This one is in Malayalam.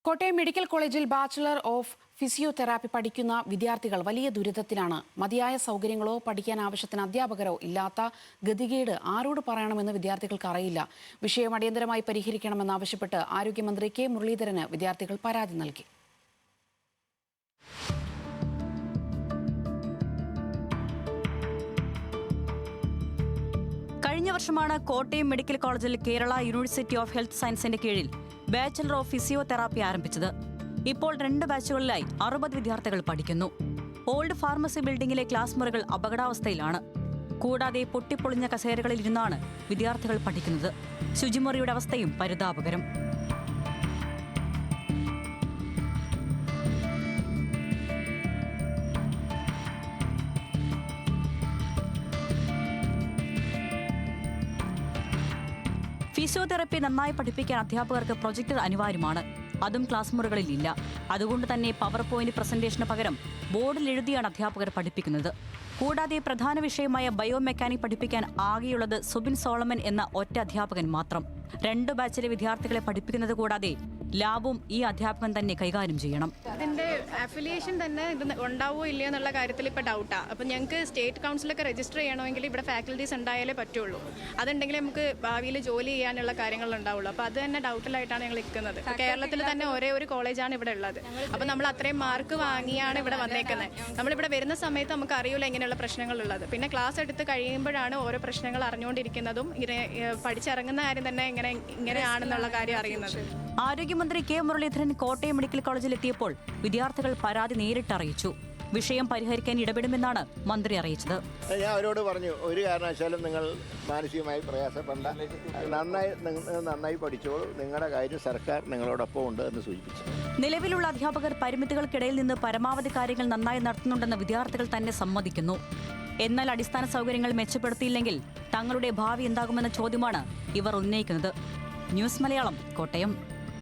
കോട്ടയം മെഡിക്കൽ കോളേജിൽ ബാച്ചിലർ ഓഫ് ഫിസിയോതെറാപ്പി പഠിക്കുന്ന വിദ്യാർത്ഥികൾ വലിയ ദുരിതത്തിലാണ്. മതിയായ സൗകര്യങ്ങളോ പഠിക്കാൻ ആവശ്യത്തിന് അധ്യാപകരോ ഇല്ലാത്ത ഗതികേട് ആരോട് പറയണമെന്ന് വിദ്യാർത്ഥികൾക്ക് അറിയില്ല. വിഷയം അടിയന്തരമായി പരിഹരിക്കണമെന്നാവശ്യപ്പെട്ട് ആരോഗ്യമന്ത്രി കെ മുരളീധരന് വിദ്യാർത്ഥികൾ പരാതി നൽകി. കഴിഞ്ഞ വർഷമാണ് കോട്ടയം മെഡിക്കൽ കോളേജിൽ കേരള യൂണിവേഴ്സിറ്റി ഓഫ് ഹെൽത്ത് സയൻസിന്റെ കീഴിൽ ബാച്ചലർ ഓഫ് ഫിസിയോതെറാപ്പി ആരംഭിച്ചത്. ഇപ്പോൾ 2 ബാച്ചുകളിലായി 60 വിദ്യാർത്ഥികൾ പഠിക്കുന്നു. ഓൾഡ് ഫാർമസി ബിൽഡിംഗിലെ ക്ലാസ് മുറികൾ അപകടാവസ്ഥയിലാണ്. കൂടാതെ പൊട്ടിപ്പൊളിഞ്ഞ കസേരകളിൽ ഇരുന്നാണ് വിദ്യാർത്ഥികൾ പഠിക്കുന്നത്. ശുചിമുറിയുടെ അവസ്ഥയും പരിതാപകരം. ഫിസിയോതെറാപ്പി നന്നായി പഠിപ്പിക്കാൻ അധ്യാപകർക്ക് പ്രൊജക്ടർ അനിവാര്യമാണ്. അതും ക്ലാസ് മുറികളിൽ ഇല്ല. അതുകൊണ്ട് തന്നെ പവർ പോയിന്റ് പ്രസന്റേഷന് പകരം ബോർഡിൽ എഴുതിയാണ് അധ്യാപകർ പഠിപ്പിക്കുന്നത്. കൂടാതെ പ്രധാന വിഷയമായ ബയോമെക്കാനിക് പഠിപ്പിക്കാൻ ആകെയുള്ളത് സുബിൻ സോളമൻ എന്ന ഒറ്റ അധ്യാപകൻ മാത്രം. 2 ബാച്ചിലെ വിദ്യാർത്ഥികളെ പഠിപ്പിക്കുന്നത് കൂടാതെ ലാബും ഈ അധ്യാപകൻ തന്നെ കൈകാര്യം ചെയ്യണം. അതിന്റെ അഫിലിയേഷൻ തന്നെ ഇത് ഉണ്ടാവോ ഇല്ലയോ എന്നുള്ള കാര്യത്തിൽ ഇപ്പോൾ ഡൗട്ടാണ്. അപ്പം ഞങ്ങൾക്ക് സ്റ്റേറ്റ് കൗൺസിലൊക്കെ രജിസ്റ്റർ ചെയ്യണമെങ്കിൽ ഇവിടെ ഫാക്കൽറ്റീസ് ഉണ്ടായാലേ പറ്റുള്ളൂ. അതുണ്ടെങ്കിൽ നമുക്ക് ഭാവിയിൽ ജോലി ചെയ്യാനുള്ള കാര്യങ്ങൾ ഉണ്ടാവുള്ളൂ. അപ്പോൾ അത് തന്നെ ഡൗട്ടിലായിട്ടാണ് ഞങ്ങൾ നിൽക്കുന്നത്. കേരളത്തിൽ തന്നെ ഒരേ ഒരു കോളേജാണ് ഇവിടെ ഉള്ളത്. അപ്പോൾ നമ്മൾ അത്രയും മാർക്ക് വാങ്ങിയാണ് ഇവിടെ വന്നേക്കുന്നത്. നമ്മളിവിടെ വരുന്ന സമയത്ത് നമുക്ക് അറിയില്ല ഇങ്ങനെയുള്ള പ്രശ്നങ്ങളുള്ളത്. പിന്നെ ക്ലാസ് എടുത്ത് കഴിയുമ്പോഴാണ് ഓരോ പ്രശ്നങ്ങൾ അറിഞ്ഞുകൊണ്ടിരിക്കുന്നതും ഇങ്ങനെ പഠിച്ചിറങ്ങുന്ന കാര്യം തന്നെ ഇങ്ങനെയാണെന്നുള്ള കാര്യം അറിയുന്നത്. ആരോഗ്യമന്ത്രി കെ മുരളീധരൻ കോട്ടയം മെഡിക്കൽ കോളേജിൽ എത്തിയപ്പോൾ വിദ്യാർത്ഥികൾ പരാതി നേരിട്ട് അറിയിച്ചു. വിഷയം പരിഹരിക്കാൻ ഇടപെടുമെന്നാണ് മന്ത്രി അറിയിച്ചത്. ഞാൻ അവരോട് പറഞ്ഞു, ഒരു കാരണവശാലും നിങ്ങൾ മാനസികമായി പ്രയാസപ്പെടേണ്ട, നന്നായി പഠിച്ചോളൂ, നിങ്ങളുടെ കാര്യം സർക്കാർ നിങ്ങളോടൊപ്പം ഉണ്ട് എന്ന് സൂചിപ്പിച്ചു. നിലവിലുള്ള അധ്യാപകർ പരിമിതികൾക്കിടയിൽ നിന്ന് പരമാവധി കാര്യങ്ങൾ നന്നായി നടത്തുന്നുണ്ടെന്ന് വിദ്യാർത്ഥികൾ തന്നെ സമ്മതിക്കുന്നു. എന്നാൽ അടിസ്ഥാന സൗകര്യങ്ങൾ മെച്ചപ്പെടുത്തിയില്ലെങ്കിൽ തങ്ങളുടെ ഭാവി എന്താകുമെന്ന ചോദ്യമാണ് ഇവർ ഉന്നയിക്കുന്നത്. ന്യൂസ് മലയാളം, കോട്ടയം.